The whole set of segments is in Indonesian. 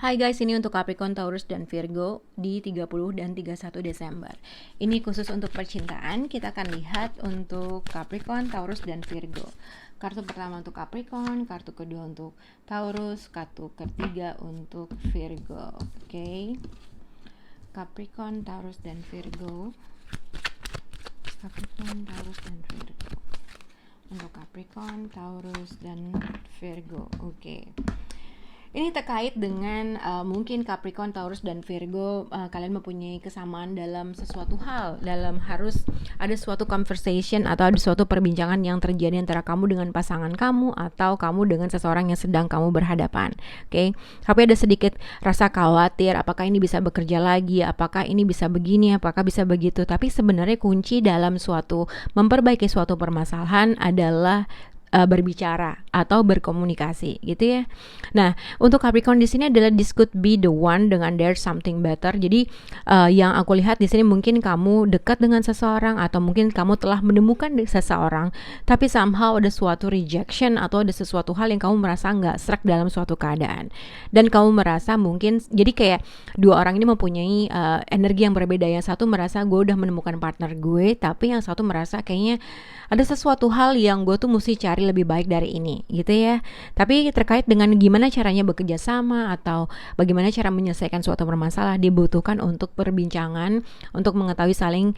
Hai guys, ini untuk Capricorn, Taurus, dan Virgo di 30 dan 31 Desember. Ini khusus untuk percintaan. Kita akan lihat untuk Capricorn, Taurus, dan Virgo. Kartu pertama untuk Capricorn, kartu kedua untuk Taurus, kartu ketiga untuk Virgo. Oke. Capricorn, Taurus, dan Virgo. Capricorn, Taurus, dan Virgo. Untuk Capricorn, Taurus, dan Virgo. Oke. Ini terkait dengan mungkin Capricorn, Taurus, dan Virgo, kalian mempunyai kesamaan dalam sesuatu hal, dalam harus ada suatu conversation atau ada suatu perbincangan yang terjadi antara kamu dengan pasangan kamu atau kamu dengan seseorang yang sedang kamu berhadapan. Oke. Tapi ada sedikit rasa khawatir, apakah ini bisa bekerja lagi, apakah ini bisa begini, apakah bisa begitu. Tapi sebenarnya kunci dalam suatu memperbaiki suatu permasalahan adalah berbicara atau berkomunikasi gitu ya. Nah, untuk Capricorn di sini adalah this could be the one dengan there's something better. Jadi yang aku lihat di sini mungkin kamu dekat dengan seseorang atau mungkin kamu telah menemukan seseorang, tapi somehow ada suatu rejection atau ada sesuatu hal yang kamu merasa nggak serak dalam suatu keadaan. Dan kamu merasa mungkin jadi kayak dua orang ini mempunyai energi yang berbeda. Yang satu merasa gue udah menemukan partner gue, tapi yang satu merasa kayaknya ada sesuatu hal yang gue tuh mesti cari lebih baik dari ini gitu ya. Tapi terkait dengan gimana caranya bekerja sama atau bagaimana cara menyelesaikan suatu permasalahan, dibutuhkan untuk perbincangan untuk mengetahui saling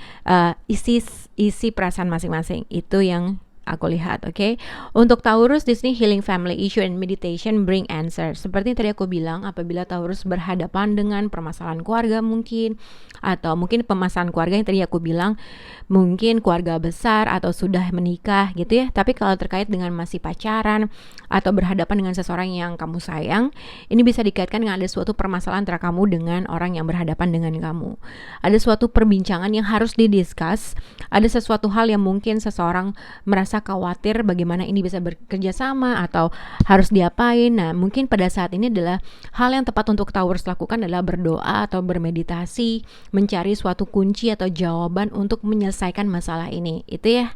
isi perasaan masing-masing. Itu yang aku lihat, oke. Untuk Taurus di sini healing family issue and meditation bring answer. Seperti yang tadi aku bilang, apabila Taurus berhadapan dengan permasalahan keluarga mungkin atau mungkin permasalahan keluarga yang tadi aku bilang mungkin keluarga besar atau sudah menikah gitu ya. Tapi kalau terkait dengan masih pacaran atau berhadapan dengan seseorang yang kamu sayang, ini bisa dikaitkan dengan ada suatu permasalahan antara kamu dengan orang yang berhadapan dengan kamu. Ada suatu perbincangan yang harus didiskus, ada sesuatu hal yang mungkin seseorang merasa khawatir bagaimana ini bisa bekerja sama atau harus diapain. Nah, mungkin pada saat ini adalah hal yang tepat untuk Taurus lakukan adalah berdoa atau bermeditasi, mencari suatu kunci atau jawaban untuk menyelesaikan masalah ini. Itu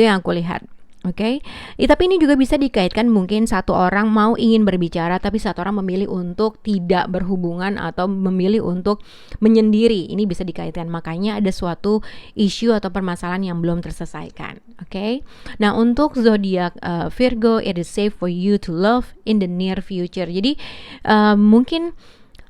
yang aku lihat. Oke, tapi ini juga bisa dikaitkan mungkin satu orang mau ingin berbicara tapi satu orang memilih untuk tidak berhubungan atau memilih untuk menyendiri. Ini bisa dikaitkan, makanya ada suatu isu atau permasalahan yang belum terselesaikan. Oke. Nah, untuk zodiak Virgo, it is safe for you to love in the near future. Jadi mungkin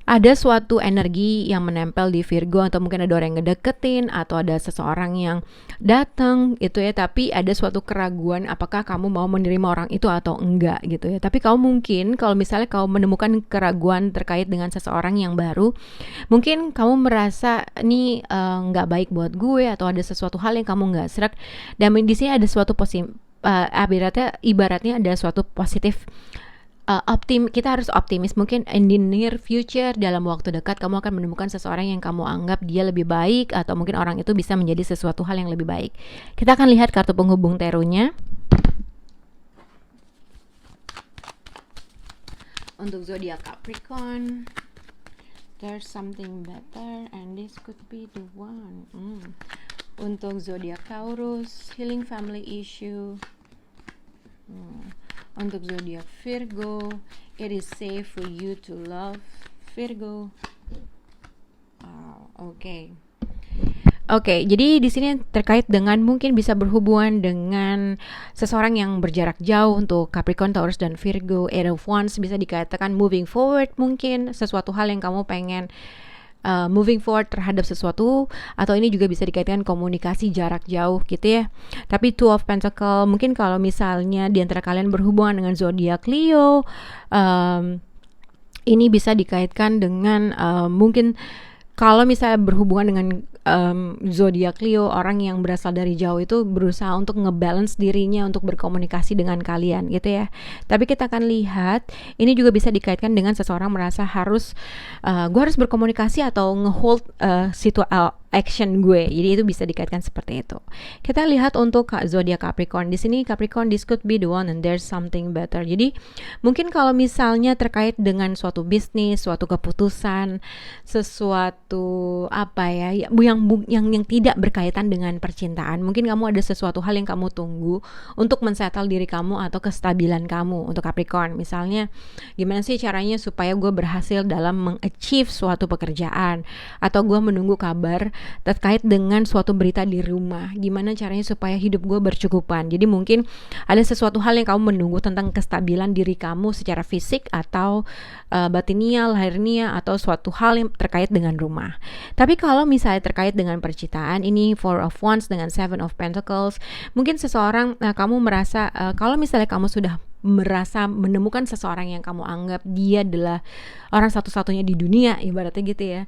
ada suatu energi yang menempel di Virgo atau mungkin ada orang yang ngedeketin atau ada seseorang yang datang gitu ya, tapi ada suatu keraguan apakah kamu mau menerima orang itu atau enggak gitu ya. Tapi kamu mungkin kalau misalnya kamu menemukan keraguan terkait dengan seseorang yang baru, mungkin kamu merasa ini nggak baik buat gue atau ada sesuatu hal yang kamu nggak serak, dan di sini ada suatu ibaratnya ada suatu positif. Kita harus optimis, mungkin in the near future, dalam waktu dekat kamu akan menemukan seseorang yang kamu anggap dia lebih baik atau mungkin orang itu bisa menjadi sesuatu hal yang lebih baik. Kita akan lihat kartu penghubung tarotnya. Untuk zodiak Capricorn, there's something better and this could be the one. Untuk zodiak Taurus, healing family issue. Untuk zodiak Virgo, it is safe for you to love Virgo. Oke, jadi di sini terkait dengan mungkin bisa berhubungan dengan seseorang yang berjarak jauh untuk Capricorn, Taurus, dan Virgo. Eight of Wands bisa dikatakan moving forward, mungkin sesuatu hal yang kamu pengen moving forward terhadap sesuatu, atau ini juga bisa dikaitkan komunikasi jarak jauh gitu ya. Tapi Two of Pentacles, mungkin kalau misalnya di antara kalian berhubungan dengan zodiak Leo, ini bisa dikaitkan dengan mungkin kalau misalnya berhubungan dengan zodiak Leo, orang yang berasal dari jauh itu berusaha untuk ngebalance dirinya untuk berkomunikasi dengan kalian gitu ya. Tapi kita akan lihat ini juga bisa dikaitkan dengan seseorang merasa harus gue harus berkomunikasi atau ngehold action gue. Jadi itu bisa dikaitkan seperti itu. Kita lihat untuk zodiak Capricorn. Di sini Capricorn, this could be the one and there's something better. Jadi mungkin kalau misalnya terkait dengan suatu bisnis, suatu keputusan, sesuatu apa ya yang tidak berkaitan dengan percintaan. Mungkin kamu ada sesuatu hal yang kamu tunggu untuk men-settle diri kamu atau kestabilan kamu untuk Capricorn. Misalnya, gimana sih caranya supaya gue berhasil dalam meng-achieve suatu pekerjaan, atau gue menunggu kabar terkait dengan suatu berita di rumah, gimana caranya supaya hidup gue bercukupan. Jadi mungkin ada sesuatu hal yang kamu menunggu tentang kestabilan diri kamu secara fisik atau batinia, lahirnia, atau suatu hal yang terkait dengan rumah. Tapi kalau misalnya terkait dengan percintaan, ini Four of Wands dengan Seven of Pentacles, mungkin seseorang kamu merasa kalau misalnya kamu sudah merasa menemukan seseorang yang kamu anggap dia adalah orang satu-satunya di dunia, ibaratnya gitu ya.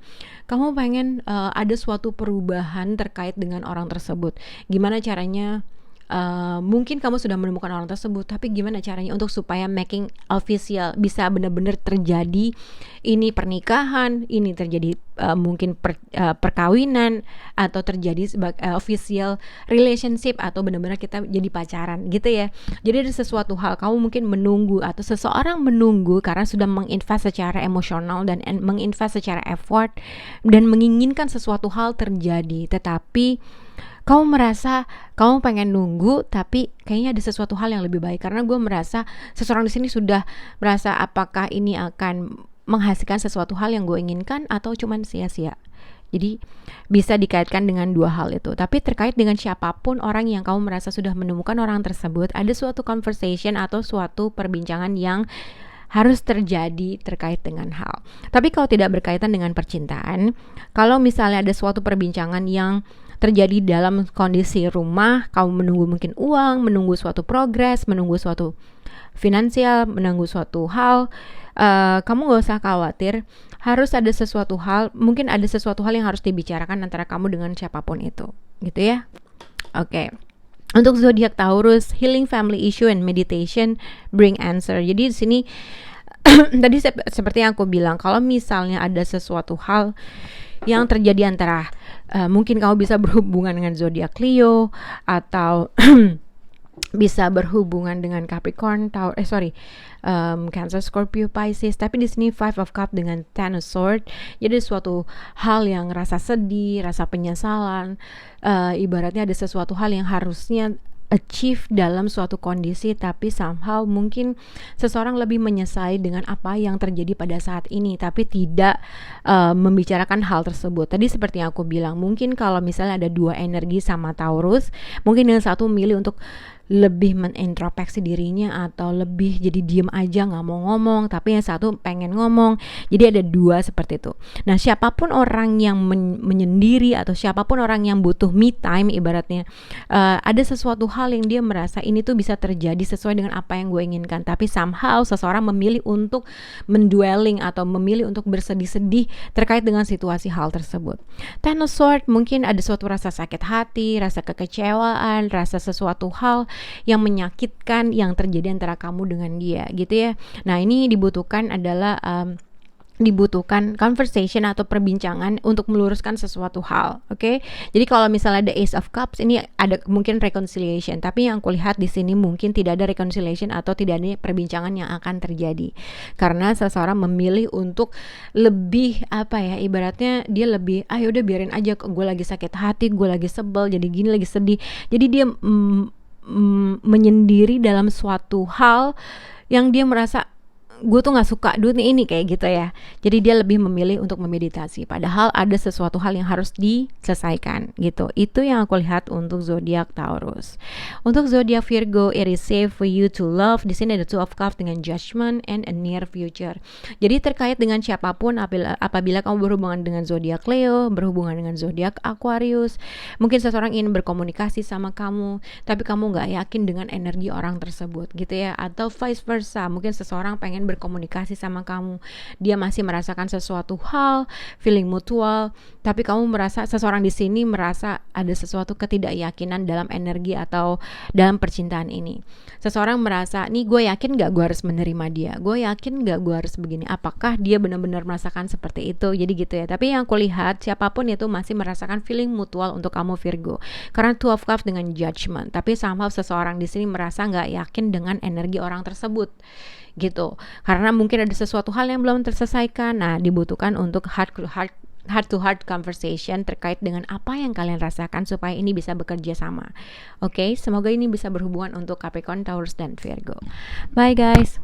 Kamu pengen ada suatu perubahan terkait dengan orang tersebut. Gimana caranya? Mungkin kamu sudah menemukan orang tersebut, tapi gimana caranya untuk supaya making official, bisa benar-benar terjadi ini pernikahan, ini terjadi mungkin perkawinan, atau terjadi official relationship, atau benar-benar kita jadi pacaran gitu ya. Jadi ada sesuatu hal kamu mungkin menunggu, atau seseorang menunggu karena sudah menginvest secara emosional dan menginvest secara effort dan menginginkan sesuatu hal terjadi, tetapi kamu merasa kamu pengen nunggu, tapi kayaknya ada sesuatu hal yang lebih baik. Karena gue merasa seseorang di sini sudah merasa apakah ini akan menghasilkan sesuatu hal yang gue inginkan atau cuman sia-sia. Jadi bisa dikaitkan dengan dua hal itu. Tapi terkait dengan siapapun orang yang kamu merasa sudah menemukan orang tersebut, ada suatu conversation atau suatu perbincangan yang harus terjadi terkait dengan hal. Tapi kalau tidak berkaitan dengan percintaan, kalau misalnya ada suatu perbincangan yang terjadi dalam kondisi rumah, kamu menunggu mungkin uang, menunggu suatu progres, menunggu suatu finansial, menunggu suatu hal, kamu gak usah khawatir. Harus ada sesuatu hal, mungkin ada sesuatu hal yang harus dibicarakan antara kamu dengan siapapun itu, gitu ya. Oke. Untuk zodiak Taurus, healing family issue and meditation bring answer. Jadi di sini tadi seperti yang aku bilang, kalau misalnya ada sesuatu hal yang terjadi antara mungkin kamu bisa berhubungan dengan zodiak Leo, atau bisa berhubungan dengan Capricorn, Cancer, Scorpio, Pisces. Tapi di sini Five of Cups dengan Ten of Swords. Jadi suatu hal yang rasa sedih, rasa penyesalan, ibaratnya ada sesuatu hal yang harusnya achieve dalam suatu kondisi, tapi somehow mungkin seseorang lebih menyesali dengan apa yang terjadi pada saat ini, tapi tidak membicarakan hal tersebut. Tadi seperti yang aku bilang, mungkin kalau misalnya ada dua energi sama Taurus, mungkin yang satu milih untuk lebih menintrospeksi dirinya atau lebih jadi diem aja nggak mau ngomong, tapi yang satu pengen ngomong. Jadi ada dua seperti itu. Nah, siapapun orang yang menyendiri atau siapapun orang yang butuh me time, ibaratnya ada sesuatu hal yang dia merasa ini tuh bisa terjadi sesuai dengan apa yang gue inginkan, tapi somehow seseorang memilih untuk mendwelling atau memilih untuk bersedih-sedih terkait dengan situasi hal tersebut. Ten of Swords, mungkin ada suatu rasa sakit hati, rasa kekecewaan, rasa sesuatu hal yang menyakitkan yang terjadi antara kamu dengan dia, gitu ya. Nah, ini dibutuhkan conversation atau perbincangan untuk meluruskan sesuatu hal, oke? Jadi kalau misalnya ada Ace of Cups, ini ada mungkin reconciliation, tapi yang aku lihat di sini mungkin tidak ada reconciliation atau tidak ada perbincangan yang akan terjadi, karena seseorang memilih untuk lebih ibaratnya dia lebih udah biarin aja, gue lagi sakit hati, gue lagi sebel, jadi gini, lagi sedih, jadi dia menyendiri dalam suatu hal yang dia merasa gue tuh gak suka dunia ini kayak gitu ya. Jadi dia lebih memilih untuk memeditasi, padahal ada sesuatu hal yang harus diselesaikan gitu. Itu yang aku lihat untuk zodiak Taurus. Untuk zodiak Virgo, it is safe for you to love. Di sini ada Two of Cups dengan Judgment and a near future. Jadi terkait dengan siapapun, apabila kamu berhubungan dengan zodiak Leo, berhubungan dengan zodiak Aquarius, mungkin seseorang ingin berkomunikasi sama kamu, tapi kamu gak yakin dengan energi orang tersebut gitu ya. Atau vice versa, mungkin seseorang pengen pengen berkomunikasi sama kamu, dia masih merasakan sesuatu hal, feeling mutual, tapi kamu merasa, seseorang di sini merasa ada sesuatu ketidakyakinan dalam energi atau dalam percintaan ini. Seseorang merasa, nih gue yakin gak gue harus menerima dia, gue yakin gak gue harus begini, apakah dia benar-benar merasakan seperti itu. Jadi gitu ya. Tapi yang aku lihat, siapapun itu masih merasakan feeling mutual untuk kamu Virgo, karena Two of Cups dengan judgment. Tapi somehow seseorang di sini merasa gak yakin dengan energi orang tersebut gitu, karena mungkin ada sesuatu hal yang belum terselesaikan. Nah, dibutuhkan untuk heart to heart conversation terkait dengan apa yang kalian rasakan supaya ini bisa bekerja sama. Oke, semoga ini bisa berhubungan untuk Capricorn, Taurus, dan Virgo. Bye guys.